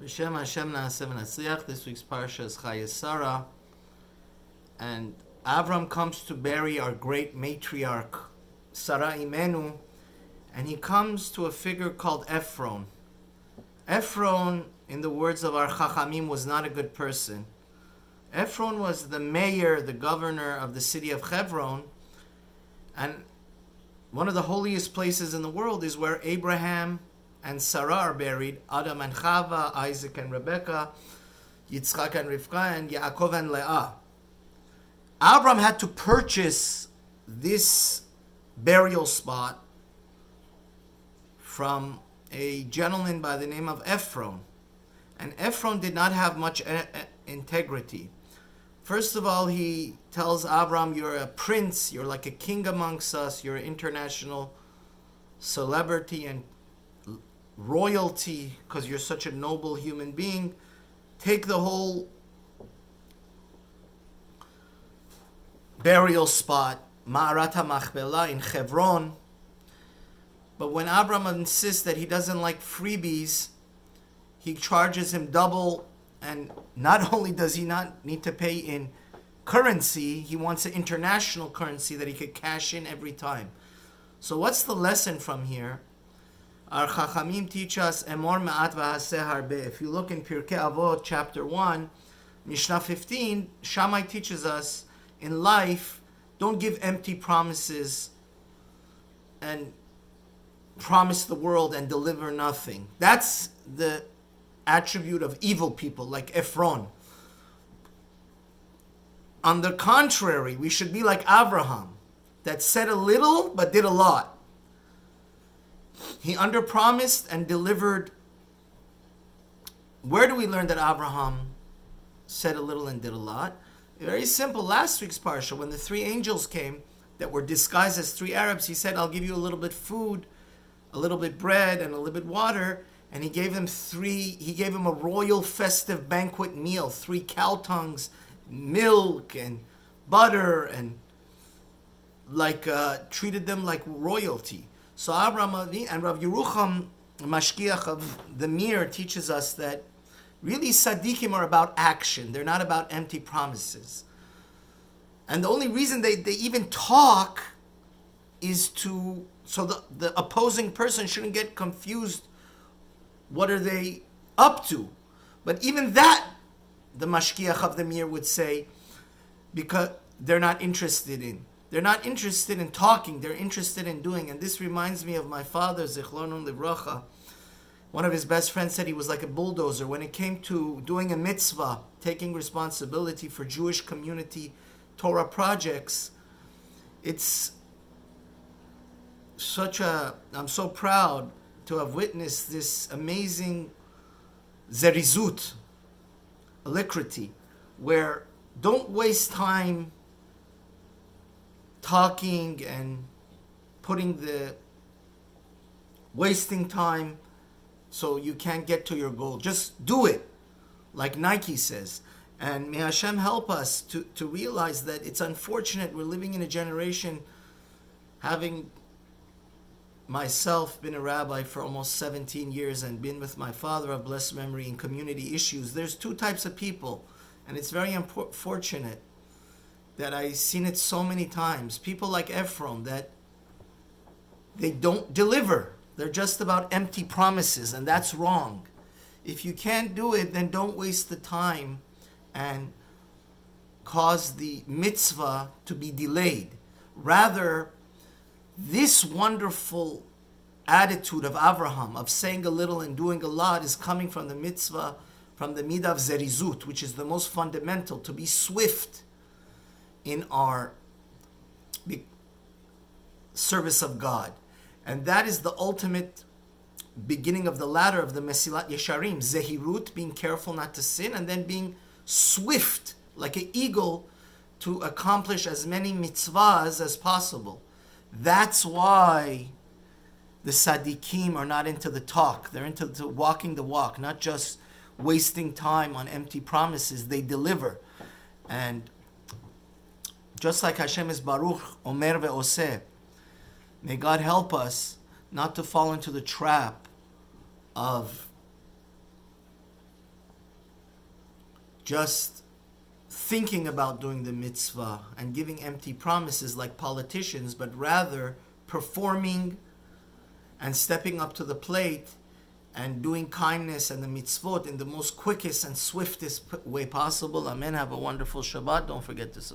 B'Shem Hashem Na'aseh V'Natzliach. This week's Parsha is Chai Sarah. And Avram comes to bury our great matriarch, Sarah Imenu, and he comes to a figure called Efron. Efron, in the words of our Chachamim, was not a good person. Efron was the mayor, the governor of the city of Hebron, and one of the holiest places in the world is where Abraham and Sarah are buried, Adam and Chava, Isaac and Rebekah, Yitzchak and Rivka, and Yaakov and Leah. Abram had to purchase this burial spot from a gentleman by the name of Efron. And Efron did not have much integrity. First of all, he tells Abram, you're a prince, you're like a king amongst us, you're an international celebrity and royalty because you're such a noble human being. Take the whole burial spot, Ma'arat HaMachpelah in Hebron. But when Abram insists that he doesn't like freebies, he charges him double, and not only does he not need to pay in currency, he wants an international currency that he could cash in every time. So what's the lesson from here? Our Chachamim teach us, Emor Ma'at V'Haseh Harbe. If you look in Pirkei Avot, chapter 1, Mishnah 15, Shammai teaches us, in life, don't give empty promises and promise the world and deliver nothing. That's the attribute of evil people like Efron. On the contrary, we should be like Abraham, that said a little but did a lot. He underpromised and delivered. Where do we learn that Abraham said a little and did a lot? Very simple. Last week's parsha, when the three angels came that were disguised as three Arabs, he said, I'll give you a little bit food, a little bit bread, and a little bit water. And he gave him a royal festive banquet meal, 3 cow tongues, milk and butter, and treated them like royalty. So Abraham and Rav Yerucham, Mashgiach of the Mir, teaches us that really tzaddikim are about action. They're not about empty promises. And the only reason they even talk is so the opposing person shouldn't get confused. What are they up to? But even that, the Mashgiach of the Mir would say, because they're not interested in. They're not interested in talking, they're interested in doing. And this reminds me of my father, Zichlonu Livracha. One of his best friends said he was like a bulldozer. When it came to doing a mitzvah, taking responsibility for Jewish community Torah projects, it's I'm so proud to have witnessed this amazing zerizut, alacrity, where don't waste time talking and wasting time so you can't get to your goal. Just do it, like Nike says. And may Hashem help us to realize that it's unfortunate we're living in a generation, having myself been a rabbi for almost 17 years and been with my father of blessed memory in community issues. There's 2 types of people, and it's very fortunate that I've seen it so many times. People like Efron, that they don't deliver. They're just about empty promises, and that's wrong. If you can't do it, then don't waste the time and cause the mitzvah to be delayed. Rather, this wonderful attitude of Avraham, of saying a little and doing a lot, is coming from the mitzvah, from the midah of zerizut, which is the most fundamental, to be swift in our service of God. And that is the ultimate beginning of the ladder of the Mesilat Yesharim. Zehirut, being careful not to sin, and then being swift, like an eagle, to accomplish as many mitzvahs as possible. That's why the tzaddikim are not into the talk. They're into walking the walk, not just wasting time on empty promises. They deliver. And just like Hashem is Baruch, Omer ve'oseh, may God help us not to fall into the trap of just thinking about doing the mitzvah and giving empty promises like politicians, but rather performing and stepping up to the plate and doing kindness and the mitzvot in the most quickest and swiftest way possible. Amen. Have a wonderful Shabbat. Don't forget to subscribe.